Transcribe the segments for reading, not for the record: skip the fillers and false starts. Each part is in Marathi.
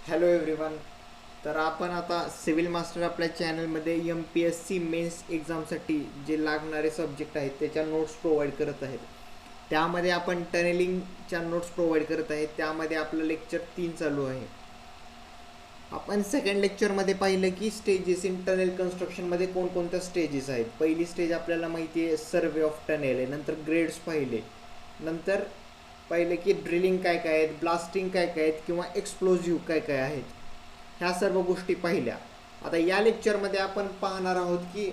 Hello everyone. तर आपण आता सिव्हिल मास्टर आपल्या चॅनलमध्ये MPSC मेन्स एक्झामसाठी जे लागणारे सब्जेक्ट आहेत त्याच्या नोट्स प्रोव्हाइड करत आहेत. त्यामध्ये आपण टनेलिंगच्या नोट्स प्रोव्हाइड करत आहेत. त्यामध्ये आपलं लेक्चर 3 चालू आहे. आपण सेकंड लेक्चरमध्ये पाहिलं की स्टेजेस इन टनेल कन्स्ट्रक्शनमध्ये कोणकोणत्या स्टेजेस आहेत. पहिली स्टेज आपल्याला माहिती आहे सर्वे ऑफ टनेल आहे. नंतर ग्रेड्स पाहिले. नंतर पाहिलं की ड्रिलिंग काय काय आहेत, ब्लास्टिंग काय काय आहेत किंवा एक्सप्लोजिव्ह काय काय आहेत. ह्या सर्व गोष्टी पाहिल्या. आता या लेक्चरमध्ये आपण पाहणार आहोत की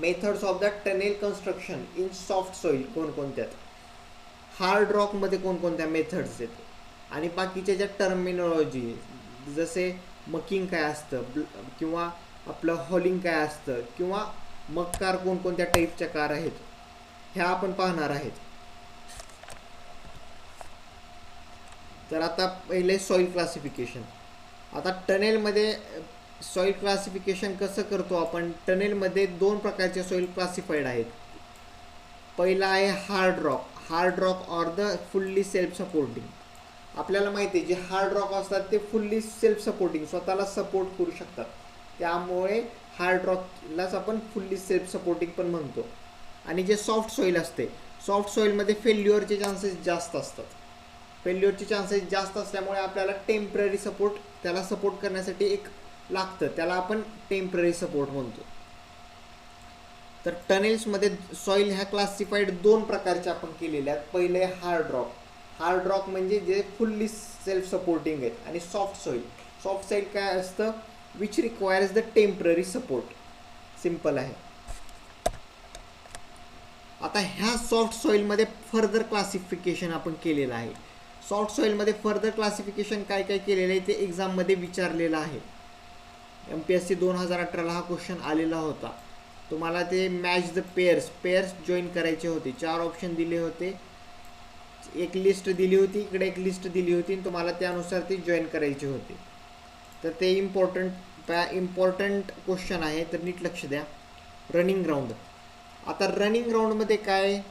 methods of the tunnel construction in soft soil कोणकोणत्या, हार्ड रॉकमध्ये कोणकोणत्या मेथड्स आहेत आणि बाकीच्या ज्या टर्मिनॉलॉजी जसे मकिंग काय असतं किंवा आपलं हॉलिंग काय असतं किंवा मग कार कोणकोणत्या टाईपच्या कार आहेत ह्या आपण पाहणार आहेत. तर आता पहिले सॉईल क्लासिफिकेशन. आता टनेलमध्ये सॉईल क्लासिफिकेशन कसं करतो आपण. टनेलमध्ये 2 प्रकारचे सॉईल क्लासिफाईड आहेत. पहिला आहे hard rock. Hard rock or the fully self supporting. आपल्याला माहिती आहे जे हार्ड रॉक असतात ते फुल्ली सेल्फ सपोर्टिंग, स्वतःला सपोर्ट करू शकतात. त्यामुळे हार्ड रॉकलाच आपण फुल्ली सेल्फ सपोर्टिंग पण म्हणतो. आणि जे सॉफ्ट सॉईल असते, सॉफ्ट सॉईलमध्ये फेल्युअरचे चान्सेस जास्त असतात. फेल्युअरचे चान्सेस जास्त असल्यामुळे आपल्याला टेम्पररी सपोर्ट, त्याला सपोर्ट करण्यासाठी एक लागतं, त्याला आपण टेम्पररी सपोर्ट म्हणतो. तर टनेल्समध्ये सॉईल ह्या क्लासिफाईड 2 प्रकारच्या आपण केलेल्या आहेत. पहिले हार्ड रॉक. हार्ड रॉक म्हणजे जे फुल्ली सेल्फ सपोर्टिंग आहेत. आणि सॉफ्ट सॉईल. सॉफ्ट सॉईल काय असतं, which requires the temporary support. Simple आहे. आता ह्या सॉफ्ट सॉईलमध्ये फर्दर क्लासिफिकेशन आपण केलेलं आहे. सॉफ्ट सॉईलमध्ये फर्दर क्लासिफिकेशन काय काय केलेलं आहे ते एक्झाममध्ये विचारलेलं आहे. MPSC 2018ला हा क्वेश्चन आलेला होता. तुम्हाला ते मॅच द पेअर्स जॉईन करायचे होते. 4 ऑप्शन दिले होते, एक लिस्ट दिली होती, इकडे एक लिस्ट दिली होती आणि तुम्हाला त्यानुसार ते जॉईन करायचे होते. तर ते इम्पॉर्टंट क्वेश्चन आहे, तर नीट लक्ष द्या. Running ground. आता रनिंग ग्राउंडमध्ये काय,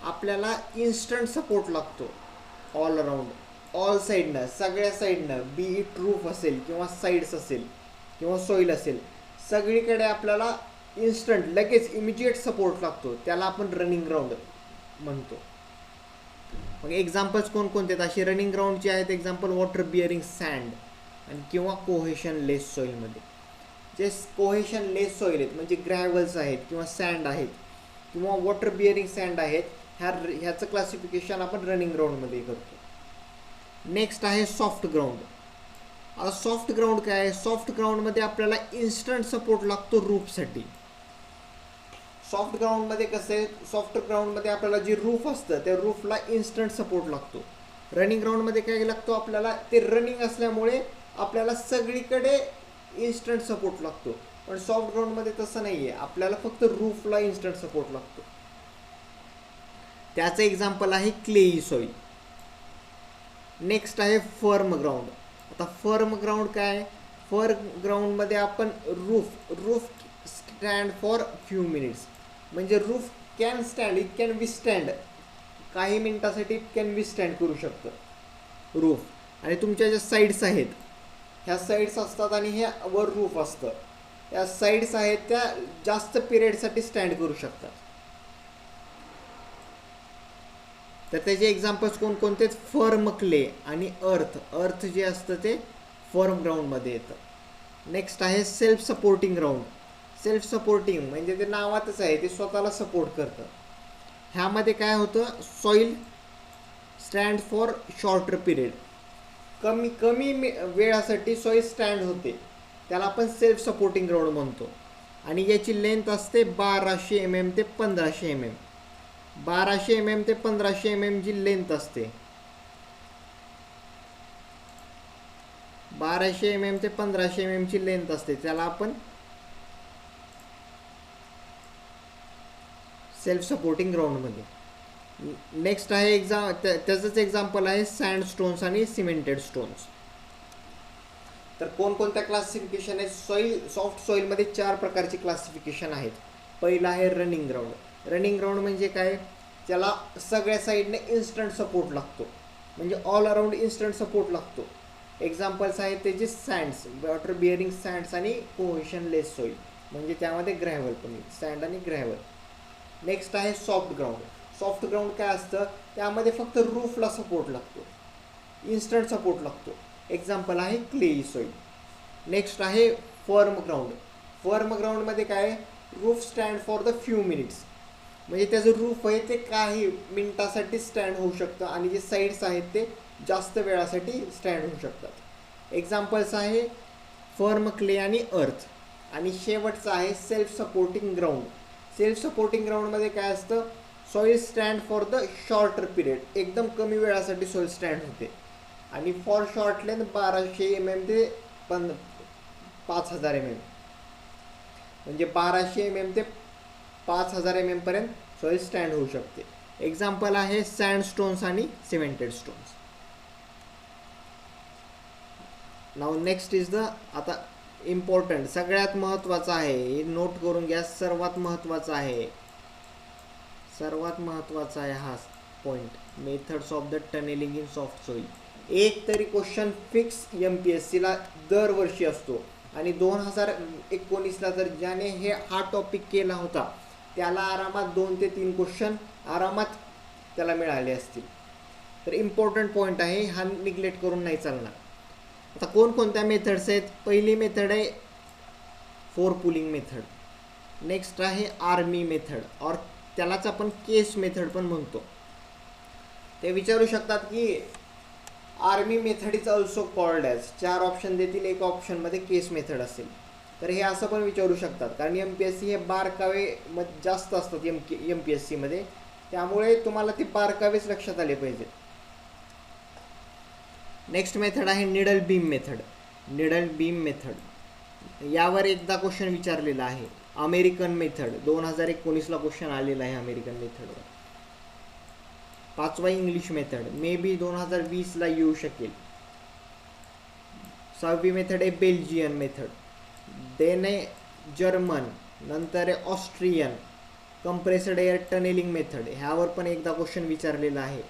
आपल्याला इन्स्टंट सपोर्ट लागतो. ऑल अराउंड, ऑल साईडनं, सगळ्या साईडनं, बी इट रूफ असेल किंवा साईड्स असेल किंवा सॉईल असेल, सगळीकडे आपल्याला इन्स्टंट लगेच इमिजिएट सपोर्ट लागतो. त्याला आपण रनिंग ग्राउंड म्हणतो. मग एक्झाम्पल्स कोणकोणते आहेत अशी रनिंग ग्राउंडचे आहेत. एक्झाम्पल वॉटर बिअरिंग सँड आणि किंवा कोहेशन लेस सॉईलमध्ये. जे कोहेशन लेस सॉईल आहेत म्हणजे ग्रॅव्हल्स आहेत किंवा सँड आहेत किंवा वॉटर बिअरिंग सँड आहेत, ह्याचं क्लासिफिकेशन आपण रनिंग ग्राउंडमध्ये करतो. नेक्स्ट आहे सॉफ्ट ग्राउंड. आता सॉफ्ट ग्राउंड काय आहे, सॉफ्ट ग्राउंडमध्ये आपल्याला इन्स्टंट सपोर्ट लागतो रूफसाठी. सॉफ्ट ग्राउंडमध्ये कसं आहे, सॉफ्ट ग्राउंडमध्ये आपल्याला जे रूफ असतं त्या रूफला इन्स्टंट सपोर्ट लागतो. रनिंग ग्राउंडमध्ये काय लागतो आपल्याला, ते रनिंग असल्यामुळे आपल्याला सगळीकडे इन्स्टंट सपोर्ट लागतो. पण सॉफ्ट ग्राउंडमध्ये तसं नाही आहे, आपल्याला फक्त रूफला इन्स्टंट सपोर्ट लागतो. त्याचं एक्झाम्पल आहे क्लेई सॉईल. नेक्स्ट आहे फर्म ग्राउंड. आता फर्म ग्राउंड काय, फर्म ग्राउंडमध्ये आपण roof stand for few minutes. म्हणजे roof can stand, it can विस्टँड, काही मिनिटासाठी इट कॅन विस्टँड करू शकतं रूफ. आणि तुमच्या ज्या साईड्स आहेत, ह्या साईड्स असतात आणि ह्या वर रूफ असतं, या साईड्स आहेत त्या जास्त पिरियडसाठी स्टँड करू शकतात. तर त्याचे एक्झाम्पल्स कोणकोणते, फर्म क्ले आणि अर्थ जे असतं ते फर्म ग्राउंडमध्ये येतं. नेक्स्ट आहे self supporting ground. Self supporting म्हणजे ते नावातच आहे, ते स्वतःला सपोर्ट करतं. ह्यामध्ये काय होतं, soil stand for shorter period, कमी वेळासाठी सॉईल स्टँड होते, त्याला आपण सेल्फ सपोर्टिंग ग्राउंड म्हणतो. आणि याची लेंथ असते 1200 mm ते 1500 mm. 1200 mm ते 1500 mm जी लेंथ असते, 1200 mm ते 1500 mm ची लेंथ असते, त्याला आपण सेल्फ सपोर्टिंग ग्राउंडमध्ये. नेक्स्ट आहे त्याचंच एक्झाम्पल आहे सँड स्टोन्स आणि सिमेंटेड स्टोन्स. तर कोणकोणत्या क्लासिफिकेशन आहे, सॉफ्ट सॉईलमध्ये 4 प्रकारची क्लासिफिकेशन आहेत. पहिलं आहे रनिंग ग्राउंड. रनिंग ग्राउंड म्हणजे काय, त्याला सगळ्या साईडने इन्स्टंट सपोर्ट लागतो, म्हणजे ऑल अराउंड इन्स्टंट सपोर्ट लागतो. एक्झाम्पल्स आहेत त्याचे सँड्स, वॉटर बिअरिंग सँड्स आणि कोहेशनलेस सॉईल, म्हणजे त्यामध्ये ग्रॅव्हल पण येईल, सँड आणि ग्रॅव्हल. नेक्स्ट आहे सॉफ्ट ग्राउंड. सॉफ्ट ग्राउंड काय असतं, त्यामध्ये फक्त रूफला सपोर्ट लागतो, इन्स्टंट सपोर्ट लागतो. एक्झाम्पल आहे क्लेई सॉईल. नेक्स्ट आहे फर्म ग्राउंड. फर्म ग्राउंडमध्ये काय, roof stand for the few minutes, म्हणजे त्याचं रूफ आहे ते काही मिनिटासाठी स्टँड होऊ शकतं आणि जे साईड्स आहेत ते जास्त वेळासाठी स्टँड होऊ शकतात. एक्झाम्पल्स आहे फर्म क्ले आणि अर्थ. आणि शेवटचं आहे self supporting ground. Self supporting ग्राउंडमध्ये काय असतं, soil stand for the shorter period, एकदम कमी वेळासाठी सॉईल स्टँड होते. आणि फॉर शॉर्ट लेंथ 1200 mm ते 5000 mm, म्हणजे 1200 mm ते 5000 mm पर्यंत सॉईल स्टँड होऊ शकते. एक्झाम्पल आहे सँडस्टोन्स आणि cemented stones. Now next is the, आता इम्पॉर्टंट, सगळ्यात महत्त्वाचं आहे, हे नोट करून घ्या, सर्वात महत्त्वाचं आहे, सर्वात महत्त्वाचा आहे हा point, methods of the tunnelling in soft soil. एक तरी क्वेश्चन फिक्स MPSCला दरवर्षी असतो आणि 2019ला तर ज्याने हा टॉपिक केला होता त्याला आरामात 2 ते 3 क्वेश्चन आरामात त्याला मिळाले असतील. तर इम्पॉर्टंट पॉईंट आहे, हा निग्लेक्ट करून नाही चालणार. आता कोणकोणत्या मेथड्स आहेत, पहिली मेथड आहे फोर पुलिंग मेथड. नेक्स्ट आहे आर्मी मेथड, और त्यालाच आपण केस मेथड पण म्हणतो. ते विचारू शकतात की army method is also called as, 4 option देतील, एक ऑप्शनमध्ये केस मेथड असेल. तर हे असं पण विचारू शकतात, कारण MPSC हे बारकावे जास्त असतात MPSCमध्ये, त्यामुळे तुम्हाला ते बारकावेच लक्षात आले पाहिजे. नेक्स्ट मेथड आहे needle beam method. Needle beam method यावर एकदा क्वेश्चन विचारलेला आहे. अमेरिकन मेथड 2019ला क्वेश्चन आलेला आहे अमेरिकन मेथडवर. 5वा इंग्लिश मेथड मे बी 2020ला येऊ शकेल. 6वी मेथड आहे बेल्जियन मेथड. देन आहे जर्मन, नंतर आहे Austrian compressed air tunnelling method, ह्यावर पण एकदा क्वेश्चन विचारलेला आहे.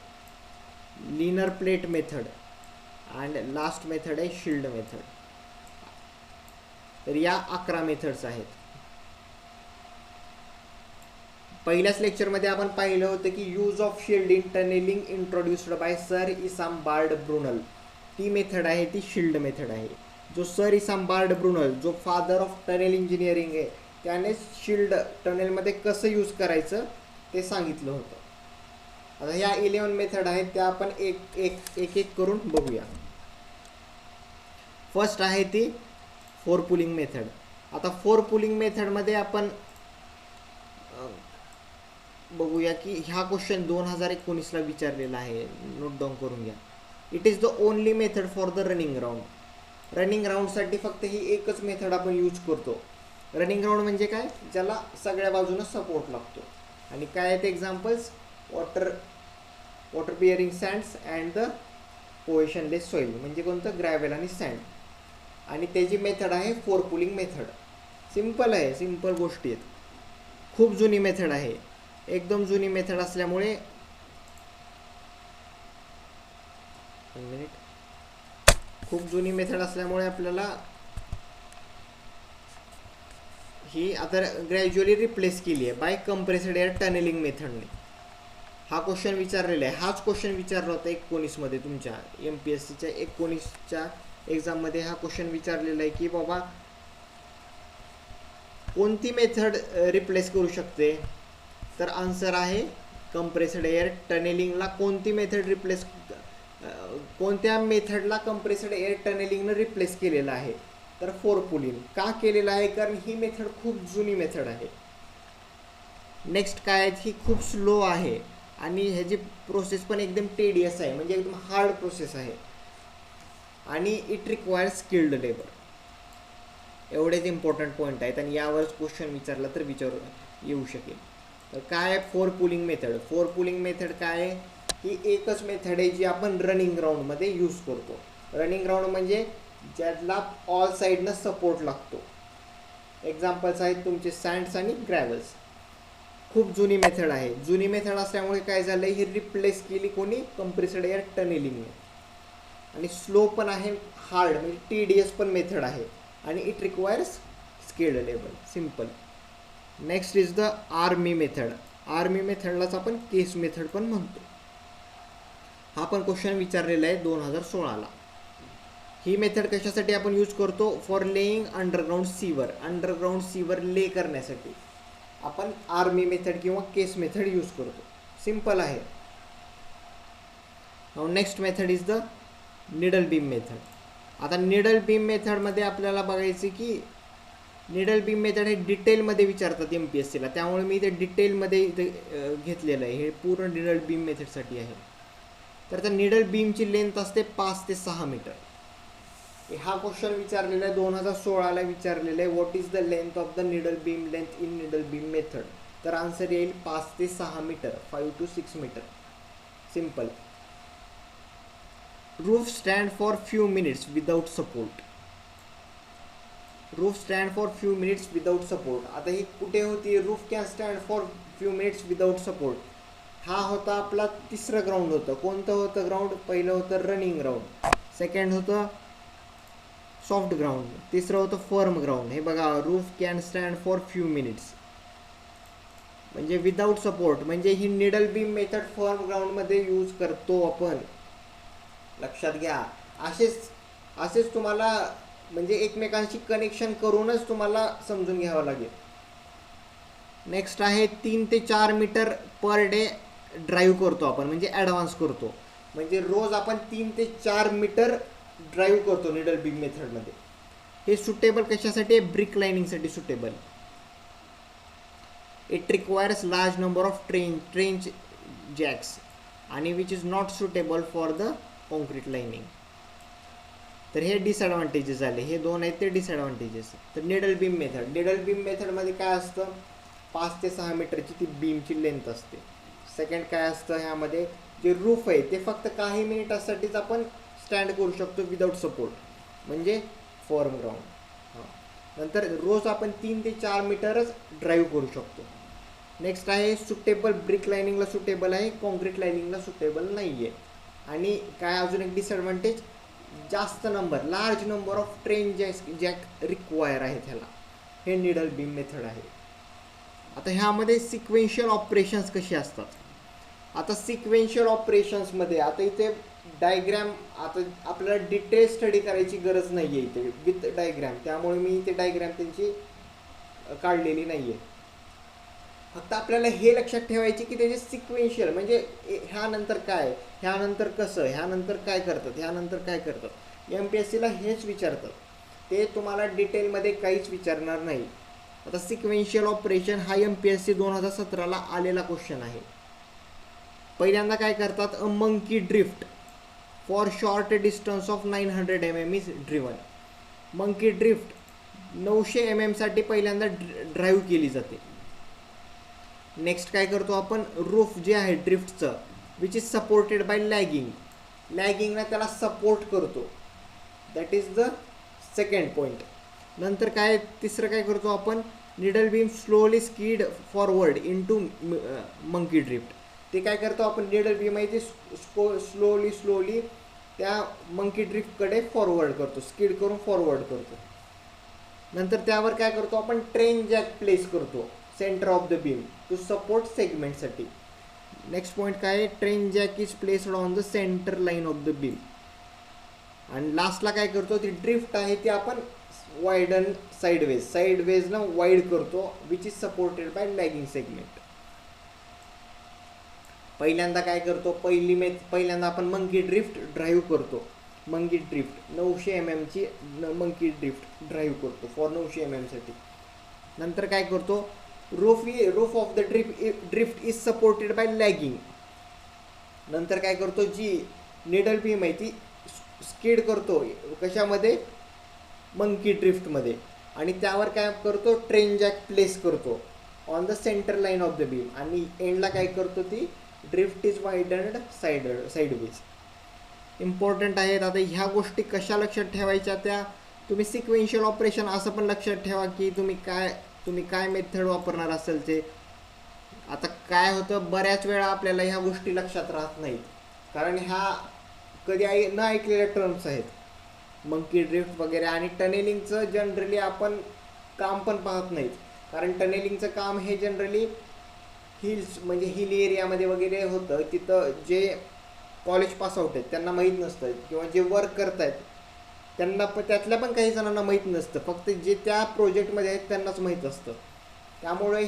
Liner plate method and last method आहे शिल्ड मेथड. तर या 11 मेथड्स आहेत. पहिल्याच लेक्चरमध्ये आपण पाहिलं होतं की use of shield in tunnelling introduced by sir Isambard Brunel. ती मेथड आहे ती शिल्ड मेथड आहे. जो सर इसामबार्ड ब्रुनल, जो फादर ऑफ टनेल इंजिनिअरिंग आहे, त्याने शिल्ड टनेलमध्ये कसं यूज करायचं ते सांगितलं होतं. आता ह्या 11 मेथड आहेत त्या आपण एक करून बघूया. फर्स्ट आहे ती फोर पुलिंग मेथड. आता फोर पुलिंग मेथडमध्ये आपण बघूया की ह्या क्वेश्चन 2019ला विचारलेला आहे, नोट डाऊन करून घ्या. It is the only method for the running ground. Running ग्राउंडसाठी फक्त ही एकच मेथड आपण यूज करतो. रनिंग ग्राउंड म्हणजे काय, ज्याला सगळ्या बाजूनं सपोर्ट लागतो. आणि काय आहेत examples, water bearing sands and the cohesionless soil, म्हणजे कोणतं, ग्रॅव्हल आणि सँड. आणि त्याची मेथड आहे फोर पुलिंग मेथड. सिम्पल आहे, सिम्पल गोष्टी आहेत. खूप जुनी मेथड आहे, एकदम जुनी मेथड असल्यामुळे खूप जुनी मेथड असल्यामुळे आपल्याला ही आता ग्रॅज्युअली रिप्लेस केली आहे बाय कंप्रेस्ड एअर टनेलिंग मेथडने. हा क्वेश्चन विचारलेला आहे, हाच क्वेश्चन विचारला होता 19मध्ये तुमच्या MPSCच्या 19च्या एक्झाममध्ये. हा क्वेश्चन विचारलेला आहे की बाबा कोणती मेथड रिप्लेस करू शकते, तर आन्सर आहे कंप्रेस्ड एअर टनेलिंगला कोणती मेथड रिप्लेस, कोणत्या मेथडला कंप्रेस्ड एअर टनेलिंगनं रिप्लेस केलेलं आहे, तर फोर पुलिंग. का केलेलं आहे, कारण ही मेथड खूप जुनी मेथड आहे. नेक्स्ट काय आहे, ही खूप स्लो आहे आणि ह्याची प्रोसेस पण एकदम टेडियस आहे, म्हणजे एकदम हार्ड प्रोसेस आहे. आणि इट रिक्वायर्स स्किल्ड लेबर. एवढेच इम्पॉर्टंट पॉईंट आहेत आणि यावरच क्वेश्चन विचारला तर येऊ शकेल. तर काय आहे fore poling method. Four poling method काय आहे, ही एकच मेथड आहे जी आपण रनिंग ग्राउंडमध्ये यूज करतो. रनिंग ग्राउंड म्हणजे ज्याला ऑल साईडनं सपोर्ट लागतो. एक्झाम्पल्स आहेत तुमचे सँड्स आणि ग्रॅव्हल्स. खूप जुनी मेथड आहे. जुनी मेथड असल्यामुळे काय झालं, ही रिप्लेस केली कोणी, कंप्रेस्ड एअर टनेलिंगने. आणि स्लो पण आहे, हार्ड म्हणजे TDS पण मेथड आहे आणि it requires skilled level. Simple. Next is the army method. Army मेथडलाच आपण केस मेथड पण म्हणतो. हा पण क्वेश्चन विचारलेला आहे 2016ला. ही मेथड कशासाठी आपण यूज करतो? फॉर लेईंग अंडरग्राऊंड सीवर. अंडरग्राऊंड सीवर ले करण्यासाठी आपण आर्मी मेथड किंवा केस मेथड यूज करतो. सिम्पल आहे. Now next method is the needle beam method. आता निडल बीम मेथडमध्ये आपल्याला बघायचं की निडल बीम मेथड हे डिटेलमध्ये विचारतात MPSCला, त्यामुळे मी ते डिटेलमध्ये इथे घेतलेलं आहे. हे पूर्ण निडल बीम मेथडसाठी आहे. तर त्या निडल बीमची लेंथ असते 5 ते 6 मीटर. हा क्वेश्चन विचारलेला आहे 2016ला विचारलेला आहे. What is the length of the needle beam length in needle beam method? तर आन्सर येईल 5 ते 6 metre, 5 to 6 metre. Simple. Roof stand for few minutes without support. Roof stand for few minutes without support. आता ही कुठे होती? Roof can stand for few minutes without support. हा होता आपला तिसरं ग्राउंड होतं. कोणतं होतं ग्राउंड? पहिलं होतं रनिंग ग्राउंड, सेकंड होतं सॉफ्ट ग्राउंड, तिसरं होतं फर्म ग्राउंड. हे बघा, roof can stand for few minutes म्हणजे विदाउट सपोर्ट. म्हणजे ही निडल बीम मेथड फर्म ग्राउंडमध्ये यूज करतो आपण. लक्षात घ्या. असेच तुम्हाला म्हणजे एकमेकांशी कनेक्शन करूनच तुम्हाला समजून घ्यावं लागेल. नेक्स्ट आहे 3 ते 4 मीटर पर डे ड्राईव्ह करतो आपण, म्हणजे ॲडव्हान्स करतो. म्हणजे रोज आपण 3 ते 4 मीटर ड्राईव्ह करतो निडल बीम मेथडमध्ये. हे सुटेबल कशासाठी आहे? ब्रिक लाइनिंगसाठी suitable. It requires large number of trench jacks आणि which is not suitable for the concrete lining. तर हे डिसएडव्हान्टेजेस झाले. हे दोन आहेत ते डिसएडव्हान्टेजेस. तर निडल बीम मेथडमध्ये काय असतं? 5 ते 6 मीटरची ती बीमची लेंथ असते. सेकंड काय असतं? ह्यामध्ये जे रूफ आहे ते फक्त काही मिनिटासाठीच आपण स्टँड करू शकतो विदाउट सपोर्ट, म्हणजे फॉर्म ग्राउंड. नंतर रोज आपण 3 ते 4 मीटरच ड्राईव्ह करू शकतो. नेक्स्ट आहे सुटेबल. ब्रिक लाइनिंगला सुटेबल आहे, कॉन्क्रीट लाइनिंगला सुटेबल नाही आहे. आणि काय अजून एक डिसएडव्हान्टेज? जास्त number, large number of train jack require आहे त्याला. हे निडल बीम मेथड आहे. आता ह्यामध्ये सिक्वेन्शियल ऑपरेशन्स कसे असतात? आता सिक्वेन्शियल ऑपरेशन्समध्ये आता इथे डायग्रॅम, आता आपल्याला डिटेल स्टडी करायची गरज नाही आहे इथे विथ डायग्रॅम, त्यामुळे मी इथे डायग्रॅम त्यांची काढलेली नाही आहे. फक्त आपल्याला हे लक्षात ठेवायचे की त्याचे सिक्वेन्शियल म्हणजे ह्यानंतर काय, ह्यानंतर कसं, ह्यानंतर काय करतात, ह्यानंतर काय करतात. MPSCला हेच विचारतात, ते तुम्हाला डिटेलमध्ये काहीच विचारणार नाही. आता सिक्वेन्शियल ऑपरेशन हा MPSC 2017ला आलेला क्वेश्चन आहे. पहिल्यांदा काय करतात? A monkey drift for short distance of 900 mm is driven. Monkey drift 900 mm साठी पहिल्यांदा ड्राईव्ह केली जाते. नेक्स्ट काय करतो आपण? रूफ जे आहे ड्रिफ्टचं विच इज सपोर्टेड बाय लॅगिंगला त्याला सपोर्ट करतो. That is the second point. नंतर काय तिसरं काय करतो आपण? Needle beam slowly skid forward in to monkey drift. ते काय करतो आपण? निडल बीम आहे ते स्लोली त्या मंकी ड्रिफ्टकडे फॉरवर्ड करतो, स्कीड करून फॉरवर्ड करतो. नंतर त्यावर काय करतो आपण? ट्रेन जॅक प्लेस करतो centre of the beam to support सेगमेंटसाठी. नेक्स्ट पॉईंट काय आहे? Train jack is placed on the centre line of the beam. आणि लास्टला काय करतो? ती ड्रिफ्ट आहे ती आपण वाईडन साईडवेजला वाईड करतो which is supported by lagging segment. पहिल्यांदा काय करतो? पहिल्यांदा आपण मंकी ड्रिफ्ट ड्राईव्ह करतो. मंकी ड्रिफ्ट 900 mm ची मंकी ड्रिफ्ट ड्राईव्ह करतो फॉर 900 mm साठी. नंतर काय करतो? Roof of the drift is supported by lagging. नंतर काय करतो? जी निडल बीम आहे ती स्किड करतो कशामध्ये? मंकी ड्रिफ्टमध्ये. आणि त्यावर काय करतो? ट्रेन जॅक प्लेस करतो on the centre line of the beam. आणि एंडला काय करतो? ती ड्रिफ्ट इज वाईडन्ड साईडवेज. इम्पॉर्टंट आहेत. आता ह्या गोष्टी कशा लक्षात ठेवायच्या? त्या तुम्ही सिक्वेन्शियल ऑपरेशन असं पण लक्षात ठेवा की तुम्ही काय मेथड वापरणार असेल ते. आता काय होतं? बऱ्याच वेळा आपल्याला ह्या गोष्टी लक्षात राहत नाहीत, कारण ह्या कधी न ऐकलेल्या टर्म्स आहेत मंकी ड्रिफ्ट वगैरे. आणि टनेलिंगचं जनरली आपण काम पण पाहत नाहीत, कारण टनेलिंगचं काम हे जनरली हिल्स म्हणजे हिल एरियामध्ये वगैरे होतं. तिथं जे कॉलेज पासआउट आहेत त्यांना माहीत नसतं, किंवा जे वर्क करत आहेत त्यांना पण, त्यातल्या पण काही जणांना माहीत नसतं. फक्त जे त्या प्रोजेक्टमध्ये आहेत त्यांनाच माहीत असतं. त्यामुळे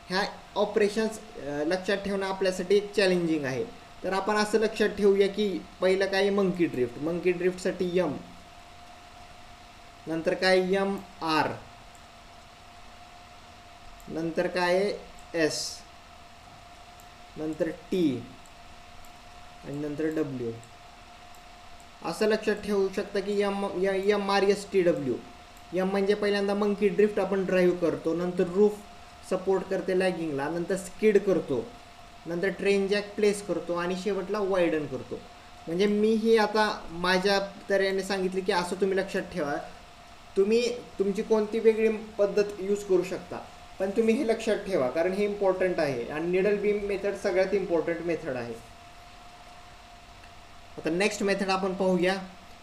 ह्या ऑपरेशन्स लक्षात ठेवणं आपल्यासाठी एक चॅलेंजिंग आहे. तर आपण असं लक्षात ठेवूया की पहिलं काय मंकी ड्रिफ्ट. मंकी ड्रिफ्टसाठी यम, नंतर काय MR, नंतर काय S, नंतर T आणि नंतर W. असं लक्षात ठेवू शकता की MRSTW. यम म्हणजे पहिल्यांदा मंकी ड्रिफ्ट आपण ड्राईव्ह करतो, नंतर रूफ सपोर्ट करते लॅगिंगला, नंतर स्किड करतो, नंतर ट्रेन जॅक प्लेस करतो आणि शेवटला वायडन करतो. म्हणजे मी ही आता माझ्या तऱ्हेने सांगितली की असं तुम्ही लक्षात ठेवा. तुम्ही तुमची कोणती वेगळी पद्धत यूज करू शकता, पण तुम्ही हे लक्षात ठेवा कारण हे इम्पॉर्टंट आहे. आणि निडल बीम मेथड सगळ्यात इम्पॉर्टंट मेथड आहे. आता नेक्स्ट मेथड आपण पाहूया.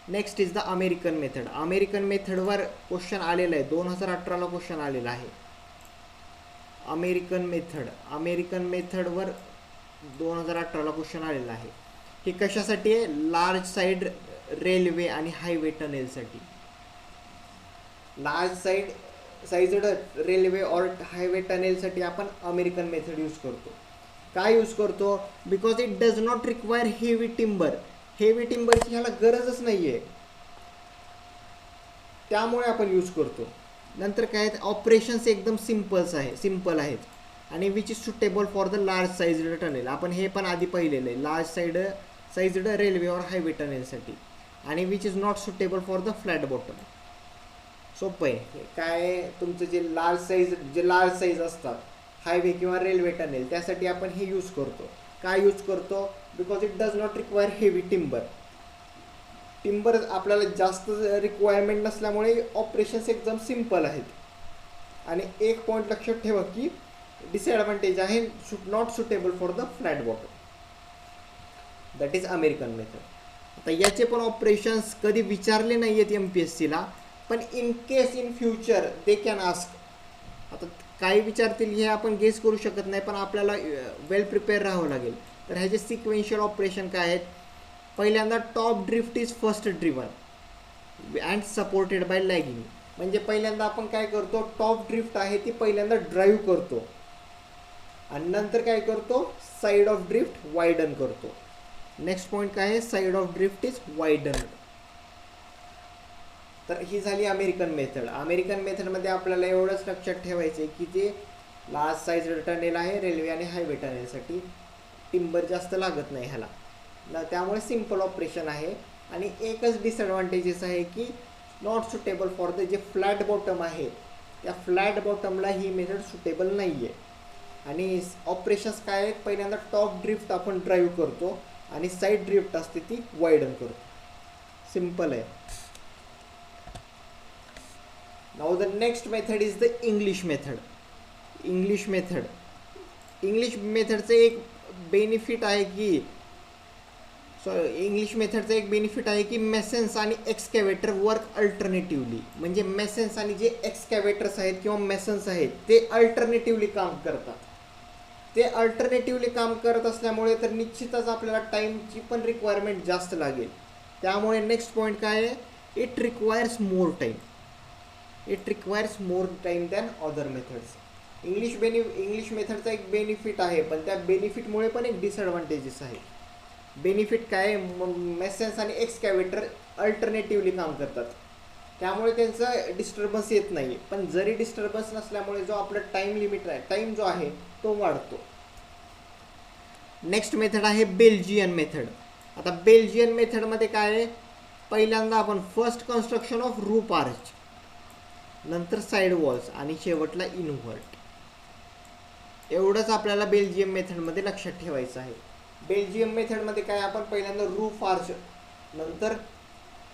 Next is the American method. American मेथडवर क्वेश्चन आलेला आहे, 2018ला क्वेश्चन आलेला आहे. अमेरिकन मेथडवर 2018ला क्वेश्चन आलेला आहे. हे कशासाठी आहे? लार्ज साईड रेल्वे आणि हायवे टनेलसाठी. लार्ज साईड रेल्वे और हायवे टनेलसाठी आपण अमेरिकन मेथड यूज करतो. काय यूज करतो? Because it does not require heavy timber. Heavy टिंबरची ह्याला गरजच नाही आहे, त्यामुळे आपण यूज करतो. नंतर काय आहेत? ऑपरेशन्स एकदम सिम्पल आहेत आणि which is suitable for the large size tunnel. आपण हे पण आधी पाहिलेलं आहे, लार्ज साईज रेल्वे और हायवे टनेलसाठी. आणि which is not suitable for the flat bottom. सोपं आहे. काय तुमचं जे लार्ज साईज असतात हायवे किंवा रेल्वे टनेल, त्यासाठी आपण हे यूज करतो. काय यूज करतो? Because it does not require heavy timber आपल्याला जास्त रिक्वायरमेंट नसल्यामुळे ऑपरेशन्स एकदम सिम्पल आहेत. आणि एक पॉईंट लक्षात ठेवा की डिसएडव्हान्टेज आहे, not suitable for the flat bottom. That is American method. आता याचे पण ऑपरेशन्स कधी विचारले नाही आहेत MPSCला, पण in case in future they can ask. आता काही विचारतील हे आपण गेस करू शकत नाही, पण आपल्याला वेल प्रिपेअर राहावं लागेल. तर ह्याचे सिक्वेन्शियल ऑपरेशन काय आहेत? पहिल्यांदा top drift is first driven and supported by lagging. म्हणजे पहिल्यांदा आपण काय करतो? टॉप ड्रिफ्ट आहे ती पहिल्यांदा ड्राईव्ह करतो आणि नंतर काय करतो? साईड ऑफ ड्रिफ्ट वायडन करतो. नेक्स्ट पॉईंट काय आहे? Side of drift is widen. तर ही झाली अमेरिकन मेथड. अमेरिकन मेथडमध्ये आपल्याला एवढंच लक्षात ठेवायचं आहे की ते लार्ज साईज टनेल आहे रेल्वे आणि हायवे टनेलसाठी. टिंबर जास्त लागत नाही ह्याला, त्यामुळे सिम्पल ऑपरेशन आहे. आणि एकच डिसएडव्हान्टेजेस आहे की नॉट सुटेबल फॉर द जे फ्लॅट बॉटम आहे त्या फ्लॅट बॉटमला ही मेथड सुटेबल नाही आहे. आणि ऑपरेशन्स काय आहेत? पहिल्यांदा टॉप ड्रिफ्ट आपण ड्राईव्ह करतो आणि साईड ड्रिफ्ट असते ती वायडन करतो. सिम्पल आहे. Now the next method is the English method. English मेथडचं एक बेनिफिट आहे की इंग्लिश मेथडचं एक बेनिफिट आहे की मेसेन्स आणि एक्सकॅव्हेटर वर्क अल्टरनेटिव्हली. म्हणजे मेसेन्स आणि जे एक्सकॅव्हेटर्स आहेत किंवा मेसन्स आहेत ते अल्टरनेटिव्हली काम करतात. ते अल्टरनेटिव्हली काम करत असल्यामुळे तर निश्चितच आपल्याला टाईमची पण रिक्वायरमेंट जास्त लागेल. त्यामुळे नेक्स्ट पॉईंट काय आहे? It requires more time than other methods. English मेथडचा एक बेनिफिट आहे, पण त्या बेनिफिटमुळे पण एक डिसएडव्हान्टेजेस आहे. बेनिफिट काय? मेसेन्स आणि एक्सकॅव्हेटर अल्टरनेटिव्हली काम करतात, त्यामुळे त्यांचं डिस्टर्बन्स येत नाही. पण जरी डिस्टर्बन्स नसल्यामुळे जो आपला टाईम जो आहे तो वाढतो. नेक्स्ट मेथड आहे बेल्जियन मेथड. आता बेल्जियन मेथडमध्ये काय आहे? पहिल्यांदा आपण first construction of roof arch, नंतर साईड वॉल्स आणि शेवटला इन्व्हर्ट. एवढंच आपल्याला बेल्जियम मेथडमध्ये लक्षात ठेवायचं आहे. बेल्जियम मेथडमध्ये काय? आपण पहिल्यांदा रूफ आर्च, नंतर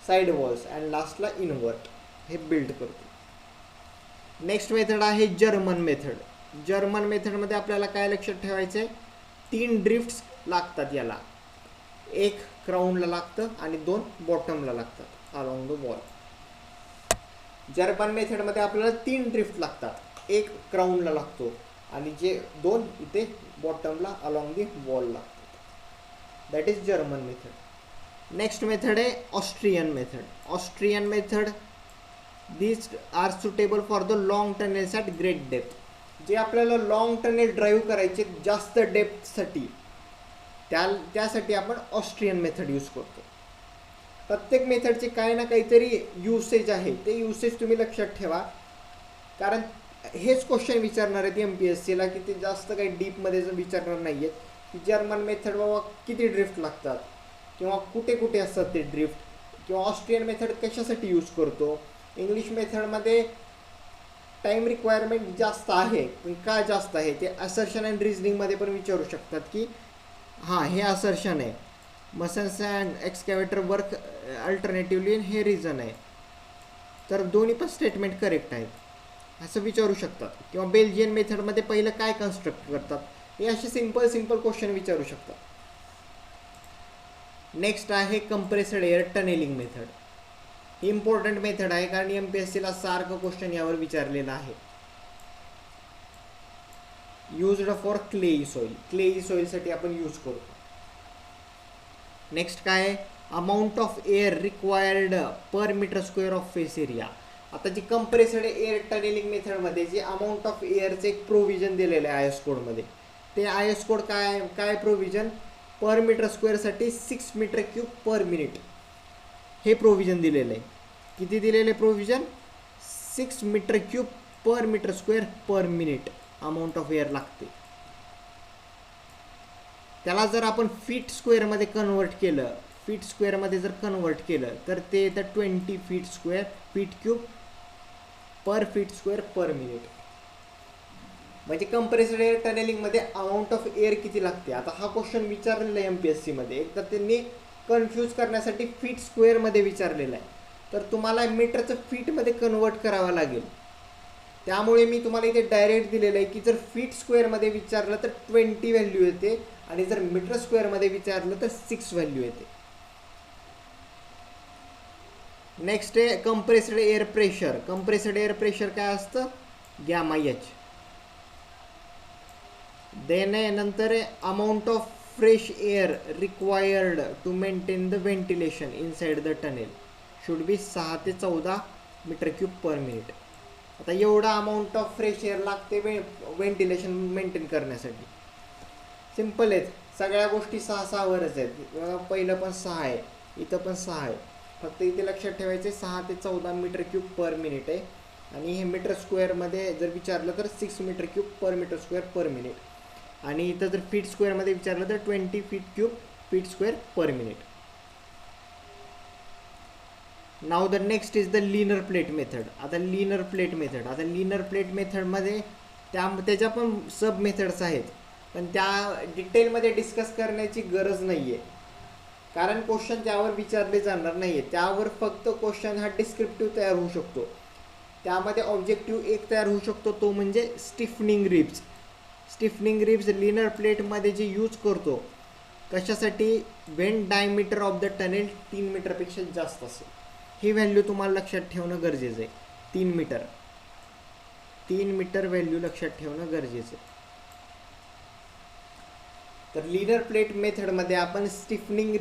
साईड वॉल्स अँड लास्टला इन्व्हर्ट हे बिल्ड करतो. नेक्स्ट मेथड आहे जर्मन मेथड. जर्मन मेथडमध्ये आपल्याला काय लक्षात ठेवायचं आहे? 3 ड्रिफ्ट्स लागतात याला. एक क्राऊनला लागतं आणि 2 बॉटमला लागतात अलॉंग द वॉल. जर्मन मेथडमध्ये आपल्याला 3 ड्रिफ्ट लागतात, एक क्राऊनला लागतो आणि जे 2 इथे बॉटमला अलॉंग दी वॉल लागतात. That is German method. Next method आहे Austrian method. Austrian method this are suitable for the long tunnels at great depth. जे आपल्याला लॉंग टनेल ड्राईव्ह करायचे जास्त डेप्थसाठी, त्यासाठी आपण ऑस्ट्रियन मेथड यूज करतो. प्रत्येक मेथडचे काही ना काहीतरी युसेज आहे, ते युसेज तुम्ही लक्षात ठेवा, कारण हेच क्वेश्चन विचारणार आहेत MPSCला की ते जास्त काही डीपमध्ये विचारणार नाही आहेत की जर्मन मेथड बाबा किती ड्रिफ्ट लागतात किंवा कुठे कुठे असतात ते ड्रिफ्ट, किंवा ऑस्ट्रियन मेथड कशासाठी यूज करतो. इंग्लिश मेथडमध्ये टाईम रिक्वायरमेंट जास्त आहे, पण का जास्त आहे ते असर्शन अँड रिझनिंगमध्ये पण विचारू शकतात की हां हे असर्शन आहे, muscles and excavator work alternatively हे रिझन आहे, तर दोन्ही पण स्टेटमेंट करेक्ट आहेत असं विचारू शकतात. किंवा बेल्जियन मेथडमध्ये पहिलं काय कन्स्ट्रक्ट करतात, हे असे सिंपल क्वेश्चन विचारू शकतात. नेक्स्ट आहे कंप्रेस्ड एअर टनेलिंग मेथड. ही इम्पॉर्टंट मेथड आहे कारण MPSCला सारखं क्वेश्चन यावर विचारलेलं आहे. Used for clay soil, clay सॉइलसाठी आपण यूज करतो. नेक्स्ट काय आहे amount of air required per metre square of face area. आता जी कंप्रेस्ड एअर टनेलिंग मेथडमध्ये जे अमाऊंट ऑफ एअरचं एक प्रोव्हिजन दिलेलं आहे IS कोडमध्ये, ते IS कोड काय प्रोव्हिजन पर मीटर स्क्वेअरसाठी 6 मीटर क्यूब पर मिनिट हे प्रोव्हिजन दिलेलं आहे. किती दिलेलं आहे provision 6 metre cube per metre square per minute amount of air लागते. त्याला जर आपण फीट स्क्वेअरमध्ये कन्वर्ट केलं, फीट स्क्वेअरमध्ये जर कन्वर्ट केलं तर ते येतं 20 feet square feet cube per feet square per minute. म्हणजे कंप्रेस्ड एअर टनेलिंगमध्ये अमाऊंट ऑफ एअर किती लागते. आता हा क्वेश्चन विचारलेला आहे MPSCमध्ये, एकदा त्यांनी कन्फ्यूज करण्यासाठी फीट स्क्वेअरमध्ये विचारलेला आहे, तर तुम्हाला मीटरचं फीटमध्ये कन्वर्ट करावं लागेल. त्यामुळे मी तुम्हाला इथे डायरेक्ट दिलेलं आहे की जर फीट स्क्वेअरमध्ये विचारलं तर 20 व्हॅल्यू येते आणि जर मीटर स्क्वेअरमध्ये विचारलं तर 6 व्हॅल्यू येते. नेक्स्ट आहे compressed air pressure. Compressed air pressure काय असतं गॅमा H. देन नंतर amount of fresh air required to maintain the ventilation inside the tunnel should be 6 ते 14 मीटर क्यूब पर मिनिट. आता एवढा अमाऊंट ऑफ फ्रेश एअर लागते व्हेंटिलेशन मेंटेन करण्यासाठी. सिम्पल आहेत सगळ्या गोष्टी 6 वरच आहेत. पहिलं पण 6 आहे, इथं पण 6 आहे, फक्त इथे लक्षात ठेवायचे 6 ते 14 मीटर क्यूब पर मिनिट आहे. आणि हे मीटर स्क्वेअरमध्ये जर विचारलं तर 6 metre cube per metre square per minute. आणि इथं जर फीट स्क्वेअरमध्ये विचारलं तर 20 feet cube feet square per minute. Now the next is the linear plate method. आता लिनर प्लेट मेथडमध्ये त्याच्या पण सब मेथड्स आहेत, पण त्या डिटेलमध्ये डिस्कस करण्याची गरज नाही आहे कारण क्वेश्चन त्यावर विचारले जाणार नाही आहे. त्यावर फक्त क्वेश्चन हा डिस्क्रिप्टिव्ह तयार होऊ शकतो. त्यामध्ये ऑब्जेक्टिव्ह एक तयार होऊ शकतो, तो म्हणजे stiffening ribs. Stiffening ribs linear प्लेटमध्ये जे यूज करतो कशासाठी, when diameter of the tunnel 3 मीटरपेक्षा जास्त असेल. ही व्हॅल्यू तुम्हाला लक्षात ठेवणं गरजेचं आहे. 3 मीटर व्हॅल्यू लक्षात ठेवणं गरजेचं आहे. तर लिनर प्लेट मेथडमध्ये आपण स्टिफनिंग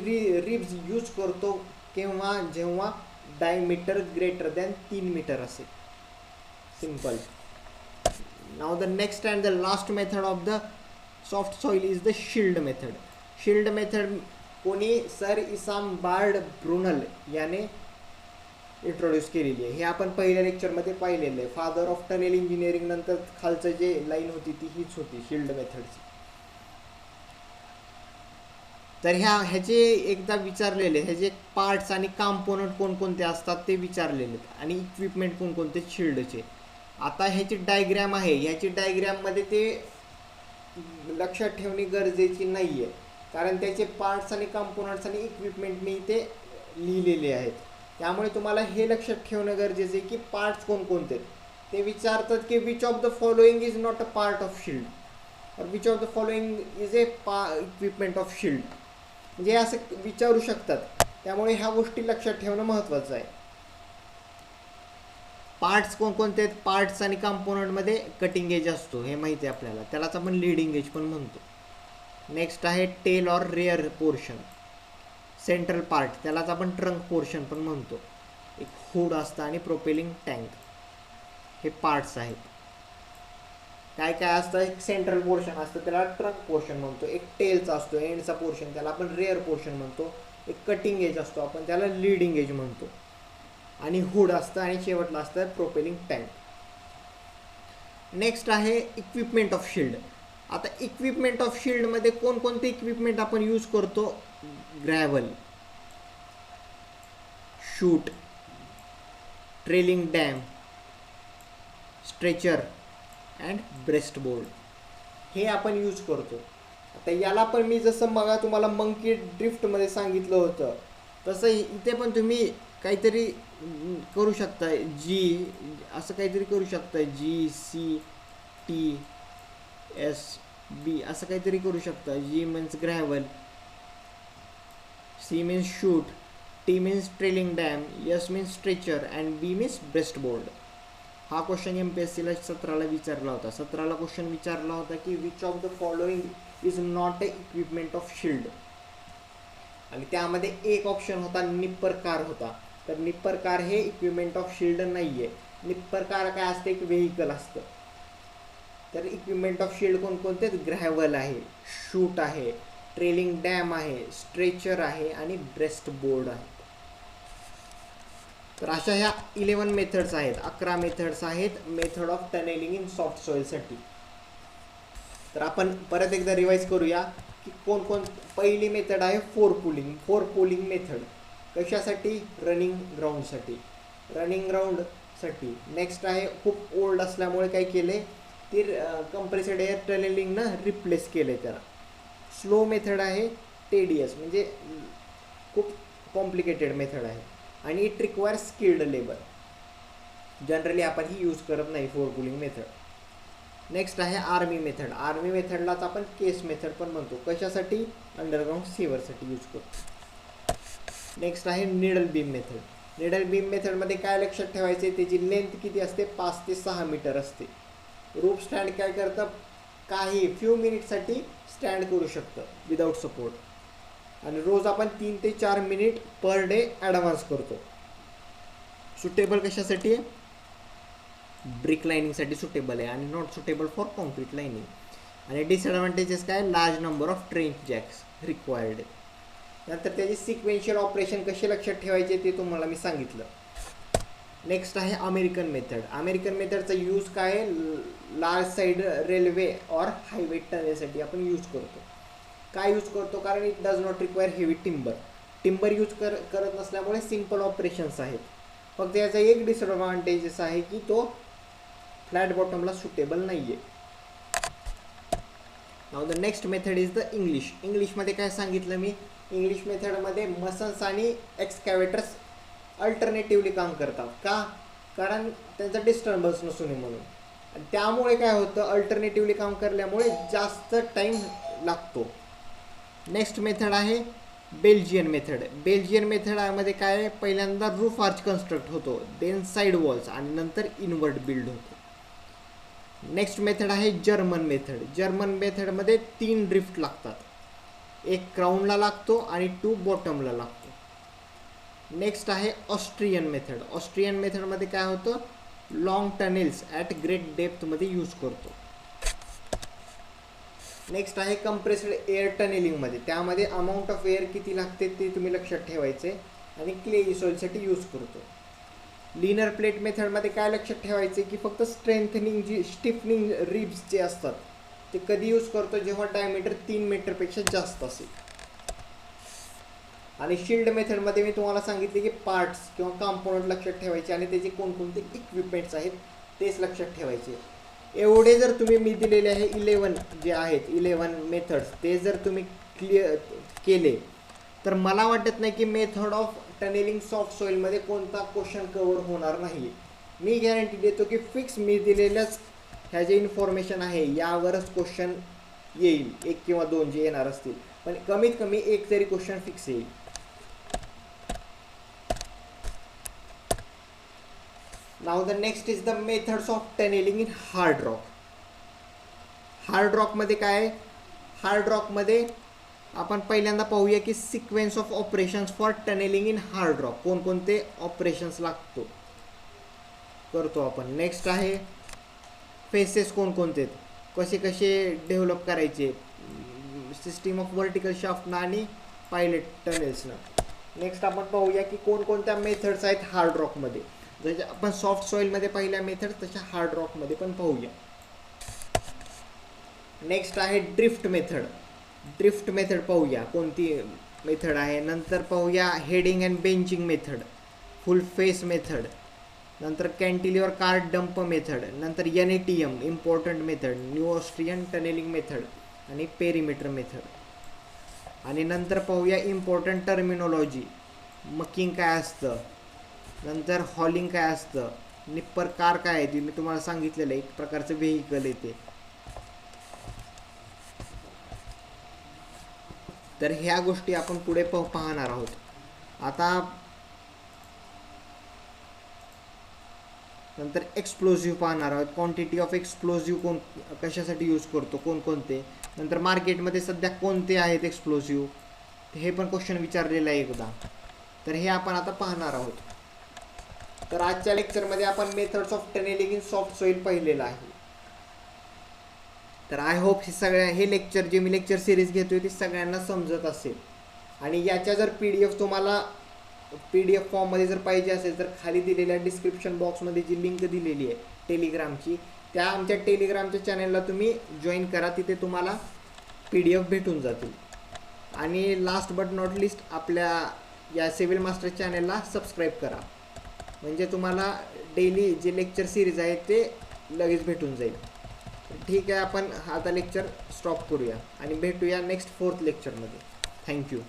रिब्स यूज करतो केव्हा, जेव्हा डायमीटर ग्रेटर दॅन 3 मीटर असेल. Simple. Now the next and the last method of the soft soil is the shield method. Shield method कोणी सर इसाम बार्ड ब्रुनल याने इंट्रोड्यूस केलेली आहे. हे आपण पहिल्या लेक्चरमध्ये पाहिलेलं आहे. फादर ऑफ टनेल इंजिनिअरिंग नंतर खालचं जे लाईन होती ती हीच होती शिल्ड मेथडची. तर ह्याचे एकदा विचारलेले, ह्याचे पार्ट्स आणि कॉम्पोनंट कोणकोणते असतात ते विचारलेले आणि इक्विपमेंट कोणकोणते शिल्डचे. आता ह्याची डायग्रॅम आहे, ह्याची डायग्रॅममध्ये ते लक्षात ठेवणे गरजेची नाही आहे कारण त्याचे पार्ट्स आणि कॉम्पोनंट्स आणि इक्विपमेंट मी ते लिहिलेले आहेत. त्यामुळे तुम्हाला हे लक्षात ठेवणं गरजेचं आहे की पार्ट्स कोणकोणते. ते विचारतात की which of the following is not a part of shield और which of the following is a equipment of shield. म्हणजे असं विचारू शकतात, त्यामुळे ह्या गोष्टी लक्षात ठेवणं महत्त्वाचं आहे. पार्ट्स कोणकोणते आहेत? पार्ट्स आणि कंपोनंटमध्ये कटिंग एज असतो हे माहिती आहे आपल्याला, त्यालाच आपण लीडिंग एज पण म्हणतो. नेक्स्ट आहे tail or rear portion. Central part त्यालाच आपण ट्रंक पोर्शन पण म्हणतो. एक हुड असतं आणि प्रोपेलिंग टँक, हे पार्ट्स आहेत. काय काय असतं? एक सेंट्रल पोर्शन असतं त्याला ट्रंक पोर्शन म्हणतो, एक टेलचा असतो एंडचा पोर्शन त्याला आपण रेअर पोर्शन म्हणतो, एक कटिंग एज असतो आपण त्याला लीडिंग एज म्हणतो, आणि हुड असतं आणि शेवटला असतं प्रोपेलिंग टँक. नेक्स्ट आहे इक्विपमेंट ऑफ शिल्ड. आता इक्विपमेंट ऑफ शिल्डमध्ये कोणकोणते इक्विपमेंट आपण यूज करतो? Gravel, chute, trailing dam, stretcher and breastboard, हे आपण यूज करतो. आता याला पण मी जसं मग तुम्हाला मंकी ड्रिफ्टमध्ये सांगितलं होतं तसं इथे पण तुम्ही काहीतरी करू शकता, जी असं काहीतरी करू शकता, GCTSB असं काहीतरी करू शकता. G means gravel, C means chute, T means trailing dam, S means stretcher and B means breastboard. हा क्वेश्चन MPSCला 17ला विचारला होता. 17ला क्वेश्चन विचारला होता की which of the following is not a equipment of shield, आणि त्यामध्ये एक ऑप्शन होता निप्पर कार होता. तर निप्पर कार हे इक्विपमेंट ऑफ शिल्ड नाही आहे. निप्पर कार काय असते? एक व्हेकल असतं. तर इक्विपमेंट ऑफ शिल्ड कोणकोणते? ग्रॅव्हल आहे, शूट आहे, ट्रेलिंग डॅम आहे, स्ट्रेचर आहे आणि ब्रेस्ट बोर्ड आहे. तर अशा ह्या 11 मेथड्स आहेत, 11 मेथड्स आहेत method of tunnelling in soft सॉइलसाठी. तर आपण परत एकदा रिवाइज करूया की कोण पहिली मेथड आहे फोर पुलिंग मेथड. कशासाठी? रनिंग ग्राउंडसाठी. नेक्स्ट आहे खूप ओल्ड असल्यामुळे काय केले ते कंप्रेस्ड एअर टनेलिंगनं रिप्लेस केले त्याला. स्लो मेथड आहे, टेडियस म्हणजे खूप कॉम्प्लिकेटेड मेथड आहे आणि it require skilled labour. Generally आपण ही यूज करत नाही फोर पुलिंग मेथड. नेक्स्ट आहे आर्मी मेथड. आर्मी मेथडलाच आपण केस मेथड पण म्हणतो. कशासाठी? अंडरग्राउंड सेवरसाठी यूज करतो. नेक्स्ट आहे needle beam method. Needle beam मेथडमध्ये काय लक्षात ठेवायचे? त्याची लेंथ किती असते? 5 ते 6 मीटर असते. रूप स्टँड काय करतं? काही फ्यू मिनिटसाठी स्टँड करू शकतं विदाऊट सपोर्ट, आणि रोज आपण 3 ते 4 मिनिट पर डे ॲडव्हान्स करतो. सुटेबल कशासाठी आहे? ब्रिक लाईनिंगसाठी सुटेबल आहे आणि not suitable for concrete lining. आणि डिसएडव्हान्टेजेस काय? Large number of trench Jacks required. नंतर त्याचे सिक्वेन्शियल ऑपरेशन कसे लक्षात ठेवायचे ते तुम्हाला मी सांगितलं. नेक्स्ट आहे अमेरिकन मेथड. अमेरिकन मेथडचा यूज काय आहे? लार्ज साईड रेल्वे और हायवे टनेलसाठी आपण यूज करतो. काय यूज करतो? कारण it does not require heavy timber use करत नसल्यामुळे सिम्पल ऑपरेशन्स आहेत. फक्त याचा एक डिसएडव्हान्टेजेस आहे की तो फ्लॅट बॉटमला सुटेबल नाही आहे. Now the next method is the इंग्लिशमध्ये काय सांगितलं मी? इंग्लिश मेथडमध्ये मसन्स आणि एक्सकॅव्हेटर्स अल्टरनेटिव्हली काम करतात. का? कारण त्यांचा डिस्टर्बन्स नसू नये म्हणून. आणि त्यामुळे काय होतं? अल्टरनेटिव्हली काम करल्यामुळे जास्त टाईम लागतो. नेक्स्ट मेथड आहे बेल्जियन मेथडमध्ये काय आहे? पहिल्यांदा रूफ आर्च कन्स्ट्रक्ट होतो, देन साईड वॉल्स आणि नंतर इनवर्ट बिल्ड होतो. नेक्स्ट मेथड आहे जर्मन मेथडमध्ये 3 ड्रिफ्ट लागतात. एक क्राऊनला लागतो आणि 2 बॉटमला लागतो. नेक्स्ट आहे ऑस्ट्रियन मेथडमध्ये काय होतं? लॉंग टनेल्स ॲट ग्रेट डेप्थमध्ये यूज करतो. नेक्स्ट आहे कंप्रेस्ड एअर टनेलिंगमध्ये. त्यामध्ये अमाऊंट ऑफ एअर किती लागते ते तुम्ही लक्षात ठेवायचे आणि क्ले सॉइलसाठी यूज करतो. लिनर प्लेट मेथडमध्ये काय लक्षात ठेवायचे की फक्त स्टिफनिंग रिब्स जे असतात ते कधी यूज करतो? जेव्हा डायमीटर 3 मीटरपेक्षा जास्त असेल. आणि शिल्ड मेथडमध्ये मी तुम्हाला सांगितले की पार्ट्स किंवा कंपोनंट लक्षात ठेवायचे आणि त्याचे कोणकोणते इक्विपमेंट्स आहेत तेच लक्षात ठेवायचे. एवढे जर तुम्ही मी दिलेले आहे 11 जे आहेत 11 मेथड्स ते जर तुम्ही क्लिअर केले तर मला वाटत नाही की मेथड ऑफ टनेलिंग सॉफ्ट सॉइलमध्ये कोणता क्वेश्चन कव्हर होणार नाही. मी गॅरंटी देतो की फिक्स मी दिलेल्याच ह्या जे इन्फॉर्मेशन आहे यावरच क्वेश्चन येईल, 1 किंवा 2 जे येणार असतील. पण कमीत कमी एक तरी क्वेश्चन फिक्स येईल. Now the next is the methods of tunnelling in hard rock. Hard रॉकमध्ये काय आहे? हार्ड रॉकमध्ये आपण पहिल्यांदा पाहूया की sequence of operations for tunnelling in hard rock, कोणकोणते ऑपरेशन्स करतो आपण. नेक्स्ट आहे फेसेस कोणकोणते, कसे कसे डेव्हलप करायचे, सिस्टीम ऑफ व्हर्टिकल शाफ्टनं आणि पायलट टनेल्सनं. नेक्स्ट आपण पाहूया की कोणकोणत्या मेथड्स आहेत हार्ड रॉकमध्ये. जसे आपण सॉफ्ट सॉईलमध्ये पहिल्या मेथड तशा हार्ड रॉकमध्ये पण पाहूया. नेक्स्ट आहे ड्रिफ्ट मेथड. ड्रिफ्ट मेथड पाहूया कोणती मेथड आहे. नंतर पाहूया heading and benching method, full face method, नंतर कॅन्टिलिव्हर कार्ड डंप मेथड, नंतर NATM important method, new Austrian tunnelling method आणि पेरीमीटर मेथड. आणि नंतर पाहूया इम्पॉर्टंट टर्मिनॉलॉजी, मकिंग काय असतं, नंतर हॉलिंग काय असतं, निप्पर कार काय आहे, ती मी तुम्हाला सांगितलेलं आहे, एक प्रकारचं व्हेइकल येते. तर ह्या गोष्टी आपण पुढे पाहणार आहोत. आता नंतर एक्सप्लोजिव्ह पाहणार आहोत. क्वांटिटी ऑफ एक्सप्लोजिव्ह कशासाठी यूज करतो, कोणकोणते. नंतर मार्केटमध्ये सध्या कोणते आहेत एक्सप्लोजिव्ह, हे पण क्वेश्चन विचारलेलं आहे एकदा. तर हे आपण आता पाहणार आहोत. तर आजच्या लेक्चरमध्ये आपण methods of tunnelling in soft soil पाहिलेलं आहे. तर आय होप हे लेक्चर जे मी लेक्चर सिरीज घेतोय ते सगळ्यांना समजत असेल. आणि याच्या जर PDF तुम्हाला PDF फॉर्ममध्ये जर पाहिजे असेल तर खाली दिलेल्या डिस्क्रिप्शन बॉक्समध्ये जी लिंक दिलेली आहे टेलिग्रामची, त्या आमच्या टेलिग्रामच्या चॅनलला तुम्ही जॉईन करा, तिथे तुम्हाला PDF भेटून जातील. आणि लास्ट बट नॉट लिस्ट आपल्या या सिव्हिल मास्टर चॅनलला सबस्क्राईब करा, म्हणजे तुम्हाला डेली जे लेक्चर सिरीज आहे ते लगेच भेटून जाईल. ठीक आहे, आपण आता लेक्चर स्टॉप करूया आणि भेटूया नेक्स्ट 4th लेक्चरमध्ये. थँक्यू.